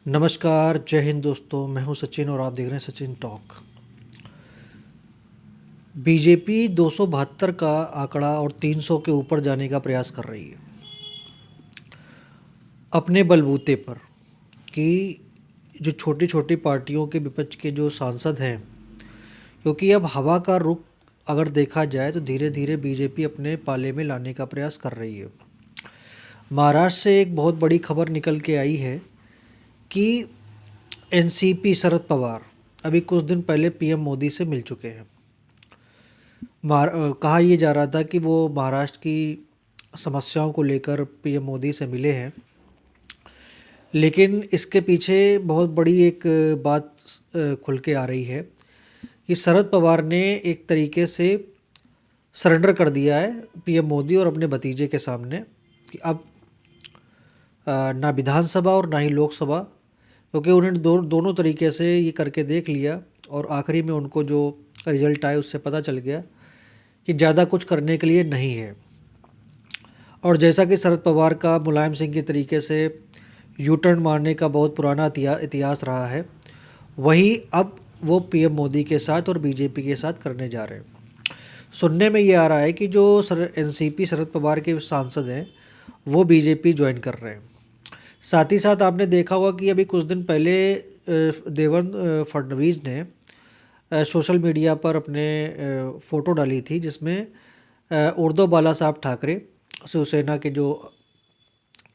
नमस्कार, जय हिंद दोस्तों। मैं हूं सचिन और आप देख रहे हैं सचिन टॉक। बीजेपी 272 का आंकड़ा और 300 के ऊपर जाने का प्रयास कर रही है अपने बलबूते पर कि जो छोटी छोटी पार्टियों के विपक्ष के जो सांसद हैं, क्योंकि अब हवा का रुख अगर देखा जाए तो धीरे धीरे बीजेपी अपने पाले में लाने का प्रयास कर रही है। महाराष्ट्र से एक बहुत बड़ी खबर निकल के आई है कि एनसीपी शरद पवार अभी कुछ दिन पहले पीएम मोदी से मिल चुके हैं। कहा यह जा रहा था कि वो महाराष्ट्र की समस्याओं को लेकर पीएम मोदी से मिले हैं, लेकिन इसके पीछे बहुत बड़ी एक बात खुल के आ रही है कि शरद पवार ने एक तरीके से सरेंडर कर दिया है पीएम मोदी और अपने भतीजे के सामने कि अब ना विधानसभा और ना ही लोकसभा, क्योंकि उन्होंने दोनों तरीके से ये करके देख लिया और आखिरी में उनको जो रिजल्ट आए उससे पता चल गया कि ज़्यादा कुछ करने के लिए नहीं है। और जैसा कि शरद पवार का मुलायम सिंह के तरीके से यू टर्न मारने का बहुत पुराना इतिहास रहा है, वही अब वो पीएम मोदी के साथ और बीजेपी के साथ करने जा रहे हैं। सुनने में ये आ रहा है कि जो एनसीपी शरद पवार के सांसद हैं वो बीजेपी ज्वाइन कर रहे हैं। साथ ही साथ आपने देखा होगा कि अभी कुछ दिन पहले देवेंद्र फडणवीस ने सोशल मीडिया पर अपने फ़ोटो डाली थी जिसमें उद्धव बाला साहब ठाकरे, शिवसेना के जो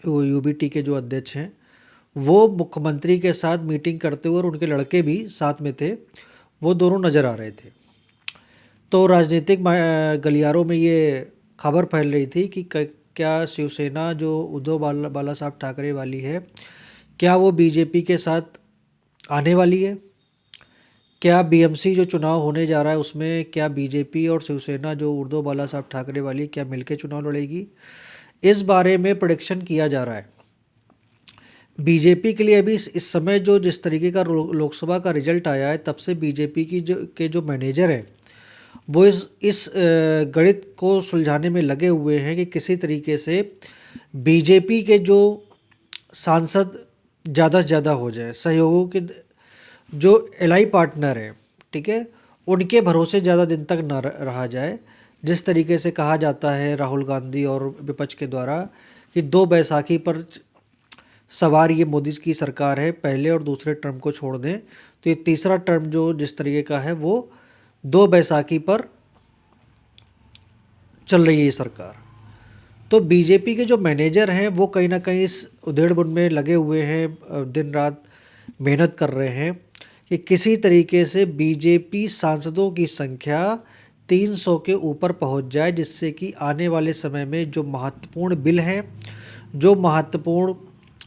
यूबीटी के जो अध्यक्ष हैं, वो मुख्यमंत्री के साथ मीटिंग करते हुए और उनके लड़के भी साथ में थे, वो दोनों नज़र आ रहे थे। तो राजनीतिक गलियारों में ये खबर फैल रही थी कि क्या शिवसेना जो उद्धव बाला साहब ठाकरे वाली है, क्या वो बीजेपी के साथ आने वाली है? क्या बीएमसी जो चुनाव होने जा रहा है उसमें क्या बीजेपी और शिवसेना जो उद्धव बाला साहब ठाकरे वाली क्या मिलके चुनाव लड़ेगी? इस बारे में प्रेडिक्शन किया जा रहा है। बीजेपी के लिए अभी इस समय जो जिस तरीके का लोकसभा का रिजल्ट आया है, तब से बीजेपी की जो मैनेजर हैं वो इस गणित को सुलझाने में लगे हुए हैं कि किसी तरीके से बीजेपी के जो सांसद ज़्यादा से ज़्यादा हो जाए, सहयोगों के जो एलाई पार्टनर हैं, ठीक है, उनके भरोसे ज़्यादा दिन तक न रहा जाए। जिस तरीके से कहा जाता है राहुल गांधी और विपक्ष के द्वारा कि 2 बैसाखी पर सवार ये मोदी की सरकार है, पहले और दूसरे टर्म को छोड़ दें तो ये तीसरा टर्म जो जिस तरीके का है वो 2 बैसाखी पर चल रही है ये सरकार। तो बीजेपी के जो मैनेजर हैं वो कहीं ना कहीं इस उधेड़-बुन में लगे हुए हैं, दिन रात मेहनत कर रहे हैं कि किसी तरीके से बीजेपी सांसदों की संख्या 300 के ऊपर पहुंच जाए, जिससे कि आने वाले समय में जो महत्वपूर्ण बिल हैं, जो महत्वपूर्ण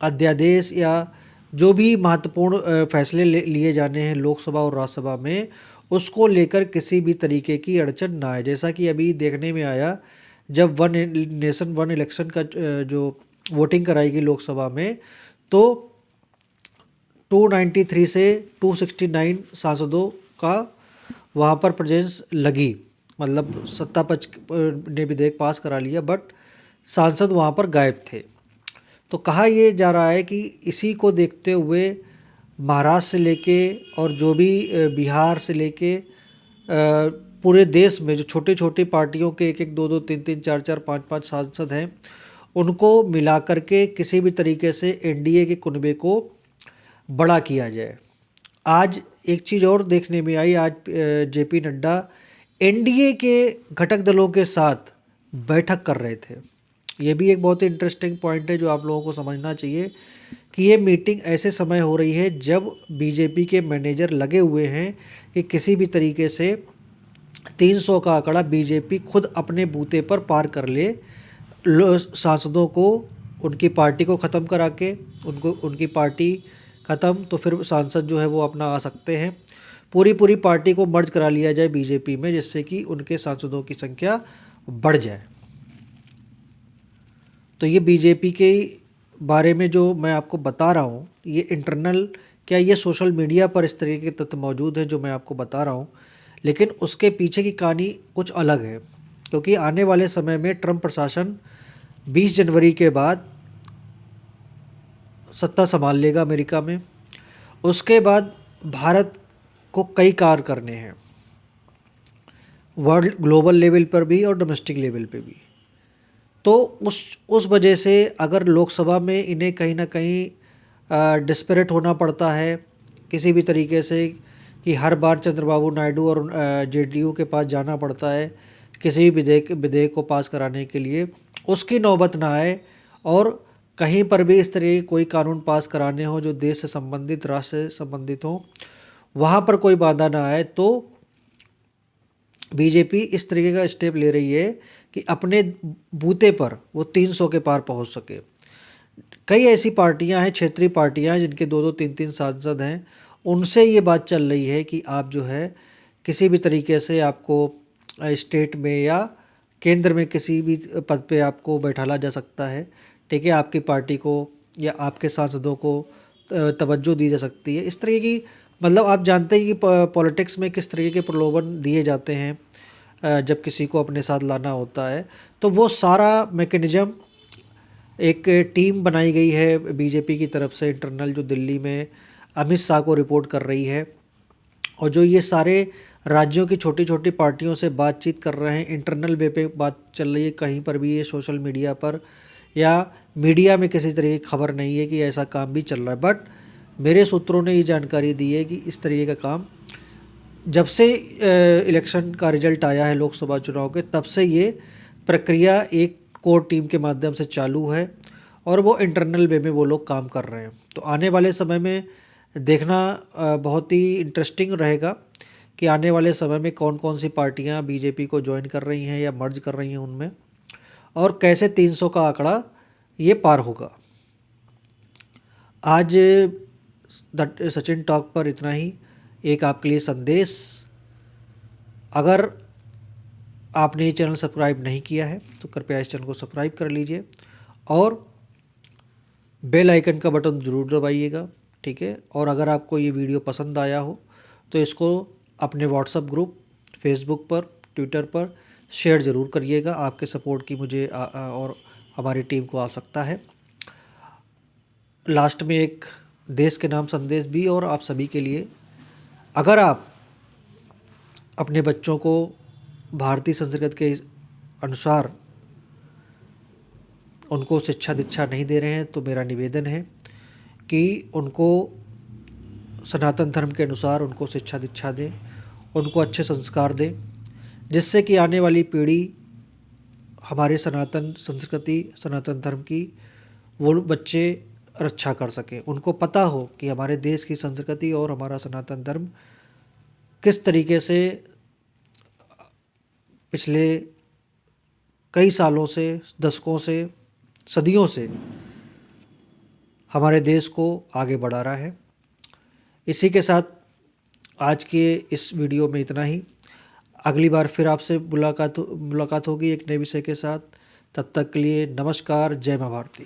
अध्यादेश या जो भी महत्वपूर्ण फैसले लिए जाने हैं लोकसभा और राज्यसभा में, उसको लेकर किसी भी तरीके की अड़चन ना आए। जैसा कि अभी देखने में आया जब वन नेशन वन इलेक्शन का जो वोटिंग कराई गई लोकसभा में, तो 293 से 269 सांसदों का वहाँ पर प्रेजेंस लगी, मतलब सत्ता पक्ष ने विधेयक पास करा लिया, बट सांसद वहाँ पर गायब थे। तो कहा यह जा रहा है कि इसी को देखते हुए महाराष्ट्र से लेके और जो भी बिहार से लेके पूरे देश में जो छोटी छोटी पार्टियों के 1-1, 2-2, 3-3, 4-4, 5-5 सांसद हैं, उनको मिला करके किसी भी तरीके से एनडीए के कुनबे को बड़ा किया जाए। आज एक चीज़ और देखने में आई, आज जेपी नड्डा एनडीए के घटक दलों के साथ बैठक कर रहे थे। ये भी एक बहुत ही इंटरेस्टिंग पॉइंट है जो आप लोगों को समझना चाहिए कि ये मीटिंग ऐसे समय हो रही है जब बीजेपी के मैनेजर लगे हुए हैं कि किसी भी तरीके से 300 का आंकड़ा बीजेपी खुद अपने बूते पर पार कर ले, सांसदों को उनकी पार्टी को ख़त्म करा के उनकी पार्टी ख़त्म तो फिर सांसद जो है वो अपना आ सकते हैं। पूरी पार्टी को मर्ज करा लिया जाए बीजेपी में, जिससे कि उनके सांसदों की संख्या बढ़ जाए। तो ये बीजेपी के बारे में जो मैं आपको बता रहा हूँ, ये इंटरनल, क्या ये सोशल मीडिया पर इस तरीके के तथ्य मौजूद हैं जो मैं आपको बता रहा हूँ, लेकिन उसके पीछे की कहानी कुछ अलग है। क्योंकि आने वाले समय में ट्रंप प्रशासन 20 जनवरी के बाद सत्ता संभाल लेगा अमेरिका में, उसके बाद भारत को कई कार्य करने हैं, वर्ल्ड ग्लोबल लेवल पर भी और डोमेस्टिक लेवल पे भी। तो उस वजह से अगर लोकसभा में इन्हें कहीं ना कहीं डिस्पैरेट होना पड़ता है किसी भी तरीके से, कि हर बार चंद्रबाबू नायडू और जेडीयू के पास जाना पड़ता है किसी भी विधेयक को पास कराने के लिए, उसकी नौबत ना आए और कहीं पर भी इस तरह के कोई कानून पास कराने हो जो देश से संबंधित, राष्ट्र से संबंधित हो, वहाँ पर कोई बाधा ना आए। तो बीजेपी इस तरीके का स्टेप ले रही है कि अपने बूते पर वो 300 के पार पहुंच सके। कई ऐसी पार्टियां हैं, क्षेत्रीय पार्टियां हैं, जिनके 2-2 3-3 सांसद हैं, उनसे ये बात चल रही है कि आप जो है किसी भी तरीके से आपको स्टेट में या केंद्र में किसी भी पद पे आपको बैठाला जा सकता है, ठीक है, आपकी पार्टी को या आपके सांसदों को तवज्जो दी जा सकती है। इस तरह की, मतलब आप जानते हैं कि पॉलिटिक्स में किस तरीके के प्रलोभन दिए जाते हैं जब किसी को अपने साथ लाना होता है। तो वो सारा मैकेनिज़्म एक टीम बनाई गई है बीजेपी की तरफ से इंटरनल, जो दिल्ली में अमित शाह को रिपोर्ट कर रही है, और जो ये सारे राज्यों की छोटी छोटी पार्टियों से बातचीत कर रहे हैं, इंटरनल वे पे बात चल रही है। कहीं पर भी ये सोशल मीडिया पर या मीडिया में किसी तरह की खबर नहीं है कि ऐसा काम भी चल रहा है, बट मेरे सूत्रों ने ये जानकारी दी है कि इस तरीके का काम जब से इलेक्शन का रिजल्ट आया है लोकसभा चुनाव के, तब से ये प्रक्रिया एक कोर टीम के माध्यम से चालू है और वो इंटरनल वे में वो लोग काम कर रहे हैं। तो आने वाले समय में देखना बहुत ही इंटरेस्टिंग रहेगा कि आने वाले समय में कौन कौन सी पार्टियां बीजेपी को ज्वाइन कर रही हैं या मर्ज कर रही हैं उनमें, और कैसे 300 का आंकड़ा ये पार होगा। आज सचिन टॉक पर इतना ही। एक आपके लिए संदेश, अगर आपने ये चैनल सब्सक्राइब नहीं किया है तो कृपया इस चैनल को सब्सक्राइब कर लीजिए और बेल आइकन का बटन ज़रूर दबाइएगा, ठीक है। और अगर आपको ये वीडियो पसंद आया हो तो इसको अपने व्हाट्सएप ग्रुप, फेसबुक पर, ट्विटर पर शेयर ज़रूर करिएगा। आपके सपोर्ट की मुझे और हमारी टीम को आवश्यकता है। लास्ट में एक देश के नाम संदेश भी और आप सभी के लिए, अगर आप अपने बच्चों को भारतीय संस्कृति के अनुसार उनको शिक्षा दीक्षा नहीं दे रहे हैं तो मेरा निवेदन है कि उनको सनातन धर्म के अनुसार उनको शिक्षा दीक्षा दें, उनको अच्छे संस्कार दें, जिससे कि आने वाली पीढ़ी हमारे सनातन संस्कृति, सनातन धर्म की वो बच्चे रक्षा कर सकें। उनको पता हो कि हमारे देश की संस्कृति और हमारा सनातन धर्म किस तरीके से पिछले कई सालों से, दशकों से, सदियों से हमारे देश को आगे बढ़ा रहा है। इसी के साथ आज के इस वीडियो में इतना ही। अगली बार फिर आपसे मुलाकात होगी एक नए विषय के साथ। तब तक के लिए नमस्कार। जय मां भारती।